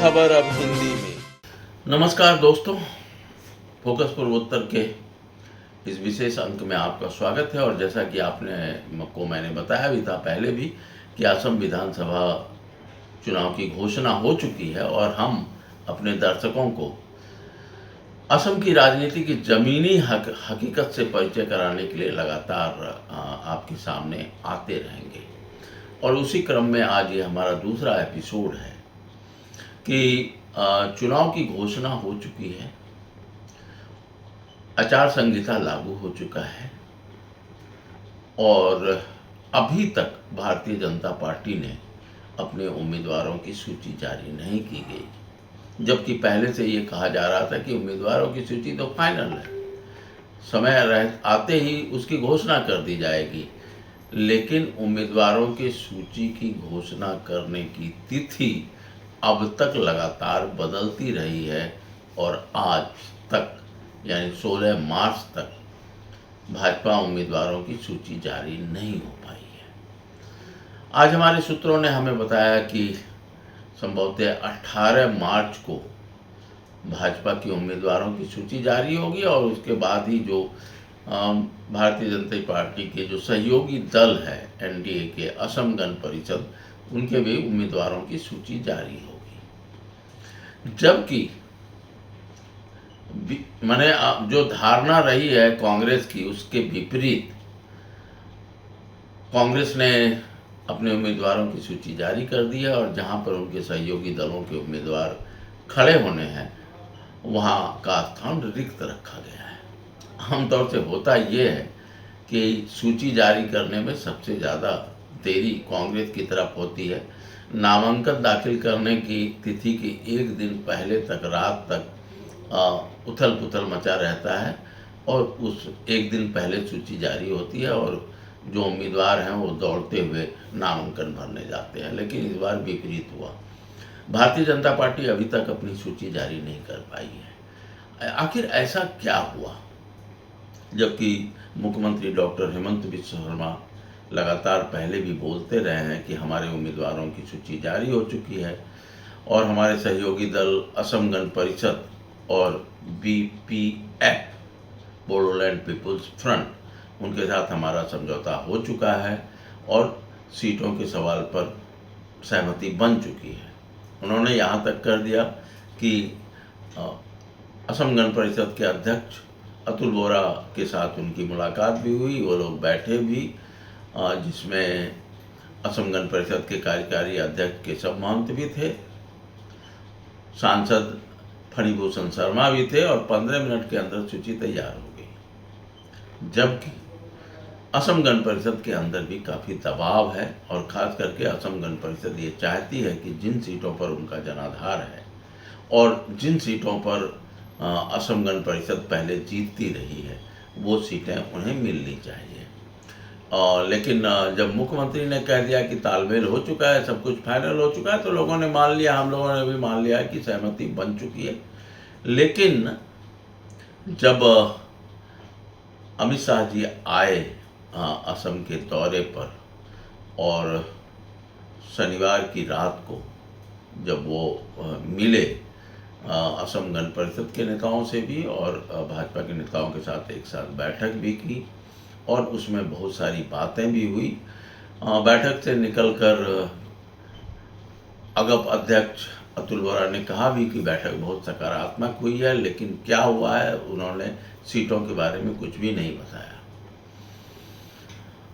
खबर अब हिंदी में। नमस्कार दोस्तों, फोकस पूर्वोत्तर के इस विशेष अंक में आपका स्वागत है। और जैसा कि मैंने बताया भी था पहले भी कि असम विधानसभा चुनाव की घोषणा हो चुकी है और हम अपने दर्शकों को असम की राजनीति की ज़मीनी हकीकत से परिचय कराने के लिए लगातार आपके सामने आते रहेंगे। और उसी क्रम में आज ये हमारा दूसरा एपिसोड है कि चुनाव की घोषणा हो चुकी है, आचार संहिता लागू हो चुका है और अभी तक भारतीय जनता पार्टी ने अपने उम्मीदवारों की सूची जारी नहीं की गई, जबकि पहले से ये कहा जा रहा था कि उम्मीदवारों की सूची तो फाइनल है, समय आते ही उसकी घोषणा कर दी जाएगी। लेकिन उम्मीदवारों की सूची की घोषणा करने की तिथि अब तक लगातार बदलती रही है और आज तक यानी 16 मार्च तक भाजपा उम्मीदवारों की सूची जारी नहीं हो पाई है। आज हमारे सूत्रों ने हमें बताया कि संभवतः 18 मार्च को भाजपा की उम्मीदवारों की सूची जारी होगी और उसके बाद ही जो भारतीय जनता पार्टी के जो सहयोगी दल है एनडीए के असम गण परिषद, उनके भी उम्मीदवारों की सूची जारी होगी। जबकि मैंने जो धारणा रही है कांग्रेस की, उसके विपरीत कांग्रेस ने अपने उम्मीदवारों की सूची जारी कर दी है और जहां पर उनके सहयोगी दलों के उम्मीदवार खड़े होने हैं वहां का स्थान रिक्त रखा गया है। आमतौर से होता ये है कि सूची जारी करने में सबसे ज़्यादा देरी कांग्रेस की तरफ होती है। नामांकन दाखिल करने की तिथि के एक दिन पहले तक रात तक उथल पुथल मचा रहता है और उस एक दिन पहले सूची जारी होती है और जो उम्मीदवार हैं वो दौड़ते हुए नामांकन भरने जाते हैं। लेकिन इस बार विपरीत हुआ, भारतीय जनता पार्टी अभी तक अपनी सूची जारी नहीं कर पाई है। आखिर ऐसा क्या हुआ, जबकि मुख्यमंत्री डॉक्टर हेमंत बिस्वा शर्मा लगातार पहले भी बोलते रहे हैं कि हमारे उम्मीदवारों की सूची जारी हो चुकी है और हमारे सहयोगी दल असम गण परिषद और बीपीएफ बोडोलैंड पीपुल्स फ्रंट, उनके साथ हमारा समझौता हो चुका है और सीटों के सवाल पर सहमति बन चुकी है। उन्होंने यहाँ तक कर दिया कि असम गण परिषद के अध्यक्ष अतुल बोरा के साथ उनकी मुलाकात भी हुई, वो लोग बैठे भी, जिसमें असम गण परिषद के कार्यकारी अध्यक्ष केशव महंत भी थे, सांसद फणिभूषण शर्मा भी थे और 15 मिनट के अंदर सूची तैयार हो गई। जबकि असम गण परिषद के अंदर भी काफ़ी दबाव है और ख़ास करके असम गण परिषद ये चाहती है कि जिन सीटों पर उनका जनाधार है और जिन सीटों पर असम गण परिषद पहले जीतती रही है वो सीटें उन्हें मिलनी चाहिए। लेकिन जब मुख्यमंत्री ने कह दिया कि तालमेल हो चुका है, सब कुछ फाइनल हो चुका है, तो लोगों ने मान लिया, हम लोगों ने भी मान लिया कि सहमति बन चुकी है। लेकिन जब अमित शाह जी आए असम के दौरे पर और शनिवार की रात को जब वो मिले असम गण परिषद के नेताओं से भी और भाजपा के नेताओं के साथ एक साथ बैठक भी की और उसमें बहुत सारी बातें भी हुई। बैठक से निकलकर अगप अध्यक्ष अतुल बोरा ने कहा भी कि बैठक बहुत सकारात्मक हुई है, लेकिन क्या हुआ है उन्होंने सीटों के बारे में कुछ भी नहीं बताया।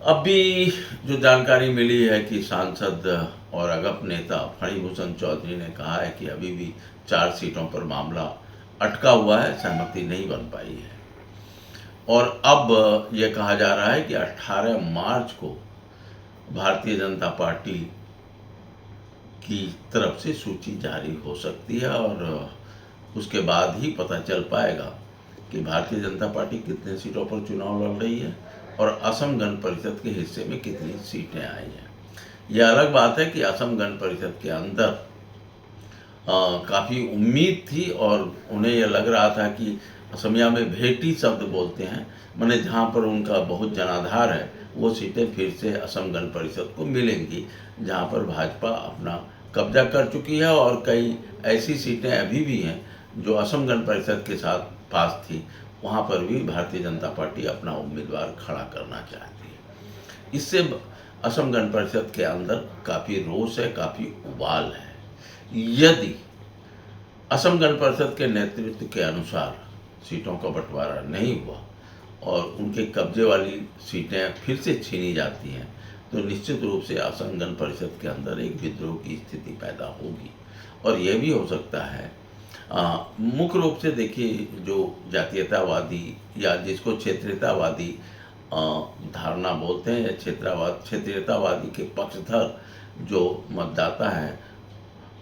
अभी जो जानकारी मिली है कि सांसद और अगप नेता फणिभूषण चौधरी ने कहा है कि अभी भी 4 सीटों पर मामला अटका हुआ है, सहमति नहीं बन पाई है और अब यह कहा जा रहा है कि 18 मार्च को भारतीय जनता पार्टी की तरफ से सूची जारी हो सकती है और उसके बाद ही पता चल पाएगा कि भारतीय जनता पार्टी कितने सीटों पर चुनाव लड़ रही है और असम गण परिषद के हिस्से में कितनी सीटें आई हैं। यह अलग बात है कि असम गण परिषद के अंदर काफ़ी उम्मीद थी और उन्हें यह लग रहा था कि असमिया में भेटी शब्द बोलते हैं, माने जहाँ पर उनका बहुत जनाधार है वो सीटें फिर से असम गण परिषद को मिलेंगी, जहाँ पर भाजपा अपना कब्जा कर चुकी है और कई ऐसी सीटें अभी भी हैं जो असम गण परिषद के साथ पास थी, वहाँ पर भी भारतीय जनता पार्टी अपना उम्मीदवार खड़ा करना चाहती है। इससे असम गण परिषद के अंदर काफ़ी रोष है, काफ़ी उबाल है। यदि असम गण परिषद के नेतृत्व के अनुसार सीटों का बंटवारा नहीं हुआ और उनके कब्जे वाली सीटें फिर से छीनी जाती हैं, तो निश्चित रूप से असम गण परिषद के अंदर एक विद्रोह की स्थिति पैदा होगी। और यह भी हो सकता है, मुख्य रूप से देखिए, जो जातीयतावादी या जिसको क्षेत्रीयतावादी धारणा बोलते हैं, या क्षेत्रीयतावादी के पक्षधर जो मतदाता हैं,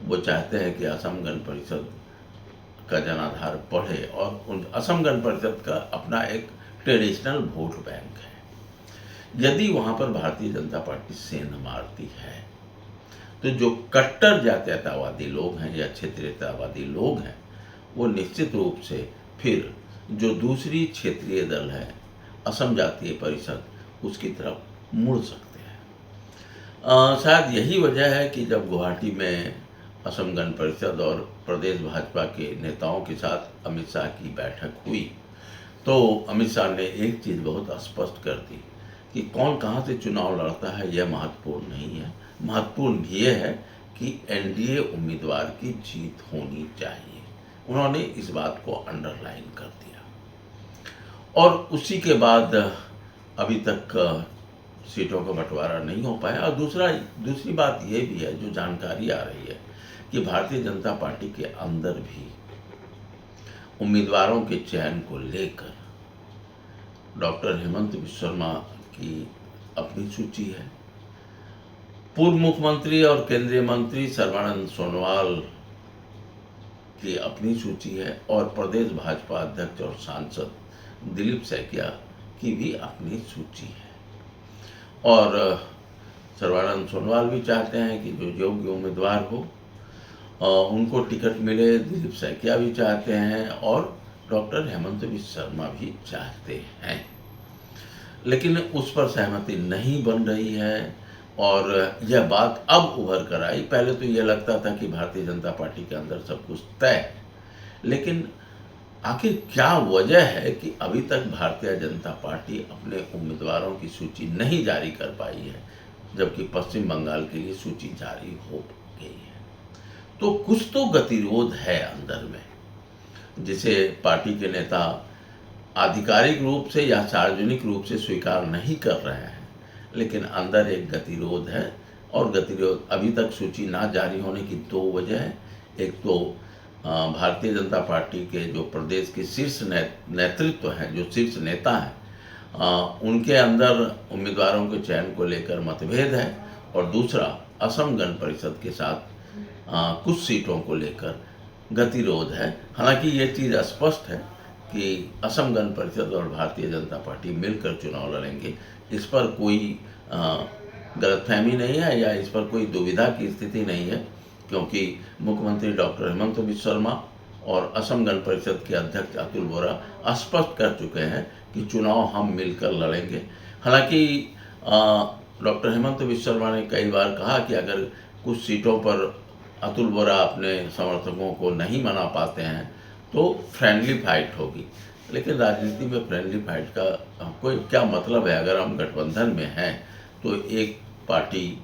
वो चाहते हैं कि असम गण परिषद का जनाधार बढ़े और उन असम गण परिषद का अपना एक ट्रेडिशनल वोट बैंक है। यदि वहाँ पर भारतीय जनता पार्टी सेंध मारती है, तो जो कट्टर जातीयतावादी लोग हैं या क्षेत्रीयतावादी लोग हैं, वो निश्चित रूप से फिर जो दूसरी क्षेत्रीय दल है असम जातीय परिषद, उसकी तरफ मुड़ सकते हैं। शायद यही वजह है कि जब गुवाहाटी में असम गण परिषद और प्रदेश भाजपा के नेताओं के साथ अमित शाह की बैठक हुई, तो अमित शाह ने एक चीज़ बहुत स्पष्ट कर दी कि कौन कहाँ से चुनाव लड़ता है यह महत्वपूर्ण नहीं है। महत्वपूर्ण ये है कि एनडीए उम्मीदवार की जीत होनी चाहिए। उन्होंने इस बात को अंडरलाइन कर दिया। और उसी के बाद अभी तक सीटों का बंटवारा नहीं हो पाया। और दूसरी बात ये भी है, जो जानकारी आ रही है, कि भारतीय जनता पार्टी के अंदर भी उम्मीदवारों के चयन को लेकर डॉक्टर हेमंत बिस्वा शर्मा की अपनी सूची है, पूर्व मुख्यमंत्री और केंद्रीय मंत्री सर्बानंद सोनोवाल की अपनी सूची है, और प्रदेश भाजपा अध्यक्ष और सांसद दिलीप सैकिया की भी अपनी सूची है। और सर्बानंद सोनोवाल भी चाहते हैं कि जो योग्य उम्मीदवार हो उनको टिकट मिले। दिलीप सैकिया भी चाहते हैं और डॉक्टर हेमंत बिस्वा शर्मा भी चाहते हैं, लेकिन उस पर सहमति नहीं बन रही है। और यह बात अब उभर कर आई। पहले तो यह लगता था कि भारतीय जनता पार्टी के अंदर सब कुछ तय है, लेकिन आखिर क्या वजह है कि अभी तक भारतीय जनता पार्टी अपने उम्मीदवारों की सूची नहीं जारी कर पाई है, जबकि पश्चिम बंगाल के लिए सूची जारी हो गई है। तो कुछ तो गतिरोध है अंदर में, जिसे पार्टी के नेता आधिकारिक रूप से या सार्वजनिक रूप से स्वीकार नहीं कर रहे हैं, लेकिन अंदर एक गतिरोध है। और गतिरोध अभी तक सूची ना जारी होने की दो वजह है। एक तो भारतीय जनता पार्टी के जो प्रदेश के शीर्ष नेतृत्व हैं, जो शीर्ष नेता हैं, उनके अंदर उम्मीदवारों के चयन को लेकर मतभेद है। और दूसरा, असम गण परिषद के साथ कुछ सीटों को लेकर गतिरोध है। हालांकि ये चीज़ स्पष्ट है कि असम गण परिषद और भारतीय जनता पार्टी मिलकर चुनाव लड़ेंगे। इस पर कोई गलतफहमी नहीं है या इस पर कोई दुविधा की स्थिति नहीं है, क्योंकि मुख्यमंत्री डॉक्टर हेमंत बिस्वा शर्मा और असम गण परिषद के अध्यक्ष अतुल बोरा स्पष्ट कर चुके हैं कि चुनाव हम मिलकर लड़ेंगे। हालांकि डॉक्टर हेमंत बिस्वा शर्मा ने कई बार कहा कि अगर कुछ सीटों पर अतुल बोरा अपने समर्थकों को नहीं मना पाते हैं तो फ्रेंडली फाइट होगी। लेकिन राजनीति में फ्रेंडली फाइट का कोई क्या मतलब है? अगर हम गठबंधन में हैं तो एक पार्टी,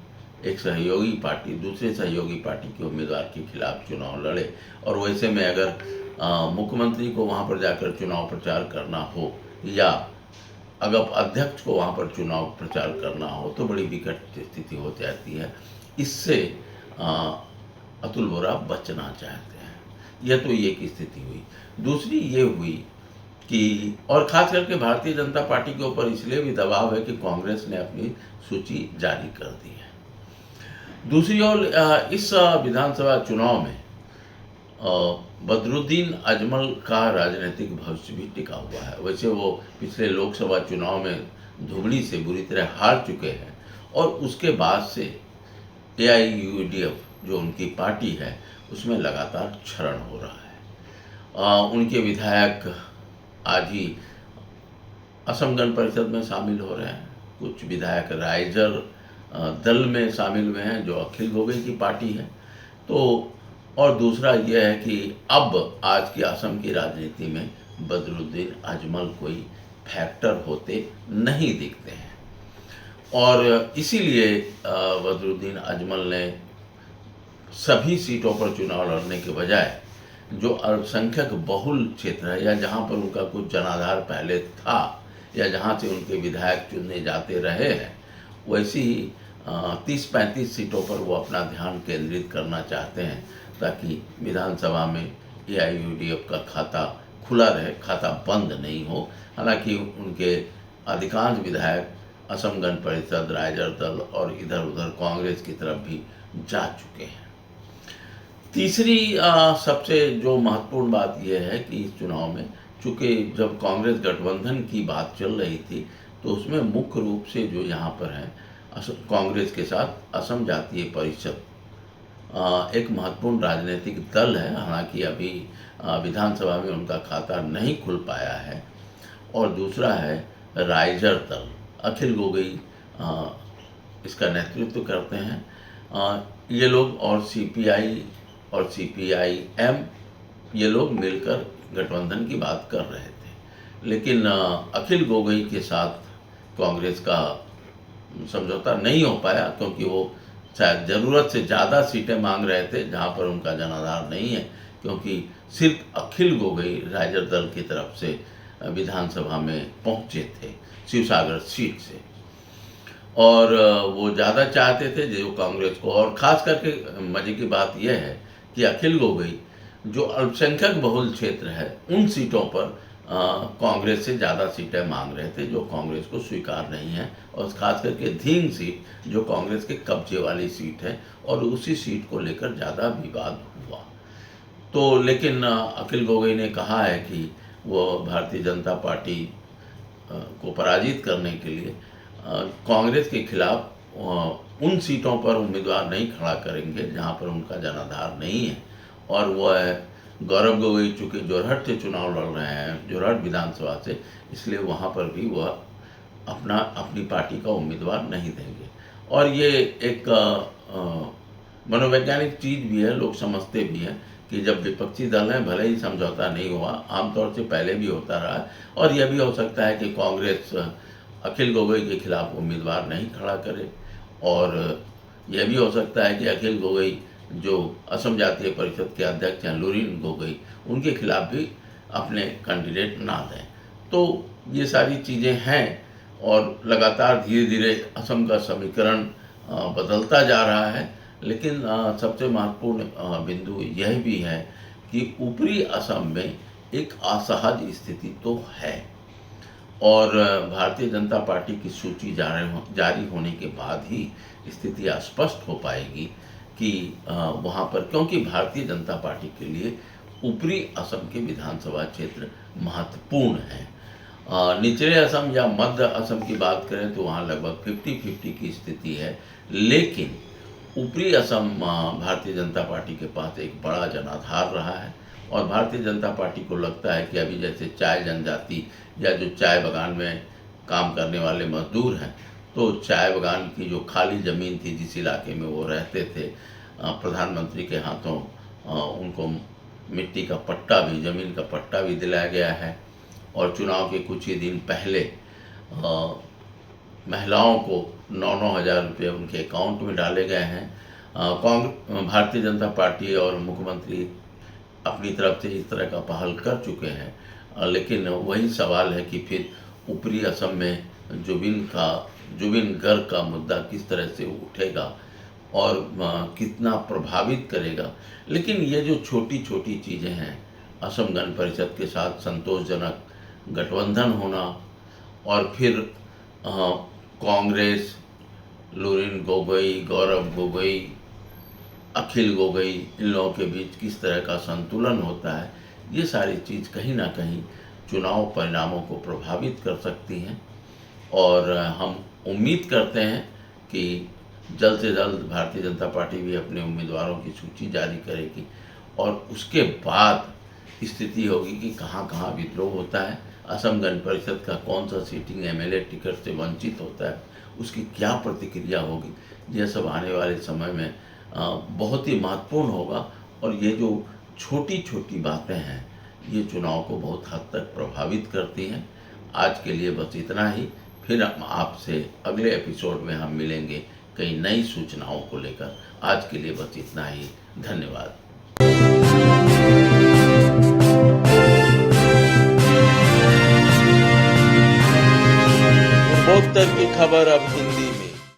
एक सहयोगी पार्टी दूसरे सहयोगी पार्टी के उम्मीदवार के खिलाफ चुनाव लड़े, और वैसे में अगर मुख्यमंत्री को वहाँ पर जाकर चुनाव प्रचार करना हो या अगर अध्यक्ष को वहाँ पर चुनाव प्रचार करना हो, तो बड़ी विकट स्थिति हो जाती है। इससे अतुल बोरा बचना चाहते हैं। यह तो एक स्थिति हुई। दूसरी ये हुई कि, और खास करके भारतीय जनता पार्टी के ऊपर इसलिए भी दबाव है कि कांग्रेस ने अपनी सूची जारी कर दी है। दूसरी ओर इस विधानसभा चुनाव में बदरुद्दीन अजमल का राजनीतिक भविष्य भी टिका हुआ है। वैसे वो पिछले लोकसभा चुनाव में धुबड़ी से बुरी तरह हार चुके हैं, और उसके बाद से AIUDF जो उनकी पार्टी है उसमें लगातार क्षरण हो रहा है। उनके विधायक आज ही असम गण परिषद में शामिल हो रहे हैं। कुछ विधायक राइजर दल में शामिल हुए हैं, जो अखिल गोगोई की पार्टी है। तो और दूसरा यह है कि अब आज की असम की राजनीति में बदरुद्दीन अजमल कोई फैक्टर होते नहीं दिखते हैं, और इसीलिए बदरुद्दीन अजमल ने सभी सीटों पर चुनाव लड़ने के बजाय जो अल्पसंख्यक बहुल क्षेत्र है, या जहां पर उनका कुछ जनाधार पहले था, या जहां से उनके विधायक चुने जाते रहे हैं, वैसी ही 30-35 सीटों पर वो अपना ध्यान केंद्रित करना चाहते हैं, ताकि विधानसभा में एआईयूडीएफ का खाता खुला रहे, खाता बंद नहीं हो। हालांकि उनके अधिकांश विधायक असम गण परिषद, राइजर दल और इधर उधर कांग्रेस की तरफ भी जा चुके हैं। तीसरी सबसे जो महत्वपूर्ण बात यह है कि इस चुनाव में, चूँकि जब कांग्रेस गठबंधन की बात चल रही थी, तो उसमें मुख्य रूप से जो यहाँ पर है, कांग्रेस के साथ असम जातीय परिषद एक महत्वपूर्ण राजनीतिक दल है। हालांकि अभी विधानसभा में उनका खाता नहीं खुल पाया है। और दूसरा है राइजर दल, अखिल गोगोई इसका नेतृत्व करते हैं। ये लोग और सीपीआई और सीपीआईएम, ये लोग मिलकर गठबंधन की बात कर रहे थे, लेकिन अखिल गोगोई के साथ कांग्रेस का समझौता नहीं हो पाया, क्योंकि वो शायद ज़रूरत से ज़्यादा सीटें मांग रहे थे जहां पर उनका जनाधार नहीं है, क्योंकि सिर्फ अखिल गोगोई राइजर दल की तरफ से विधानसभा में पहुंचे थे शिवसागर सीट से, और वो ज़्यादा चाहते थे जो कांग्रेस को। और ख़ास करके मज़े की बात यह है कि अखिल गोगोई जो अल्पसंख्यक बहुल क्षेत्र है, उन सीटों पर कांग्रेस से ज़्यादा सीटें मांग रहे थे, जो कांग्रेस को स्वीकार नहीं है। और ख़ास करके धींग सीट जो कांग्रेस के कब्जे वाली सीट है, और उसी सीट को लेकर ज़्यादा विवाद हुआ। तो लेकिन अखिल गोगोई ने कहा है कि वो भारतीय जनता पार्टी को पराजित करने के लिए कांग्रेस के खिलाफ उन सीटों पर उम्मीदवार नहीं खड़ा करेंगे जहां पर उनका जनाधार नहीं है। और वो है गौरव गोगोई, चूँकि जोरहट से चुनाव लड़ रहे हैं, जोरहट विधानसभा से, इसलिए वहाँ पर भी वह अपनी पार्टी का उम्मीदवार नहीं देंगे। और ये एक मनोवैज्ञानिक चीज़ भी है, लोग समझते भी हैं कि जब विपक्षी दल हैं, भले ही समझौता नहीं हुआ, आमतौर से पहले भी होता रहा है, और यह भी हो सकता है कि कांग्रेस अखिल गोगोई के खिलाफ उम्मीदवार नहीं खड़ा करे, और यह भी हो सकता है कि अखिल गोगोई जो असम जातीय परिषद के अध्यक्ष हैं लुरिन गोगोई, उनके खिलाफ भी अपने कैंडिडेट ना दें। तो ये सारी चीज़ें हैं, और लगातार धीरे धीरे असम का समीकरण बदलता जा रहा है। लेकिन सबसे महत्वपूर्ण बिंदु यह भी है कि ऊपरी असम में एक असहज स्थिति तो है, और भारतीय जनता पार्टी की सूची जारी होने के बाद ही स्थिति स्पष्ट हो पाएगी कि वहाँ पर, क्योंकि भारतीय जनता पार्टी के लिए ऊपरी असम के विधानसभा क्षेत्र महत्वपूर्ण हैं। निचले असम या मध्य असम की बात करें तो वहाँ लगभग 50-50 की स्थिति है, लेकिन ऊपरी असम भारतीय जनता पार्टी के पास एक बड़ा जनाधार रहा है। और भारतीय जनता पार्टी को लगता है कि अभी जैसे चाय जनजाति या जो चाय बागान में काम करने वाले मजदूर हैं, तो चाय बागान की जो खाली ज़मीन थी जिस इलाके में वो रहते थे, प्रधानमंत्री के हाथों उनको मिट्टी का पट्टा भी, ज़मीन का पट्टा भी दिलाया गया है। और चुनाव के कुछ ही दिन पहले महिलाओं को 9-9 हज़ार रुपये उनके अकाउंट में डाले गए हैं। भारतीय जनता पार्टी और मुख्यमंत्री अपनी तरफ से इस तरह का पहल कर चुके हैं, लेकिन वही सवाल है कि फिर ऊपरी असम में जुबिन गर्ग का मुद्दा किस तरह से उठेगा और कितना प्रभावित करेगा। लेकिन ये जो छोटी छोटी चीज़ें हैं, असम गण परिषद के साथ संतोषजनक गठबंधन होना, और फिर कांग्रेस, लुरिन गोगोई, गौरव गोगोई, अखिल गोगोई, इन लोगों के बीच किस तरह का संतुलन होता है, ये सारी चीज़ कहीं ना कहीं चुनाव परिणामों को प्रभावित कर सकती हैं। और हम उम्मीद करते हैं कि जल्द से जल्द भारतीय जनता पार्टी भी अपने उम्मीदवारों की सूची जारी करेगी, और उसके बाद स्थिति होगी कि कहाँ कहाँ विद्रोह होता है, असम गण परिषद का कौन सा सीटिंग एमएलए टिकट से वंचित होता है, उसकी क्या प्रतिक्रिया होगी। यह सब आने वाले समय में बहुत ही महत्वपूर्ण होगा। और ये जो छोटी छोटी बातें हैं ये चुनाव को बहुत हद तक प्रभावित करती हैं। आज के लिए बस इतना ही। फिर हम आपसे अगले एपिसोड में हम मिलेंगे कई नई सूचनाओं को लेकर। आज के लिए बस इतना ही। धन्यवाद। पूर्वोत्तर की खबर अब हिंदी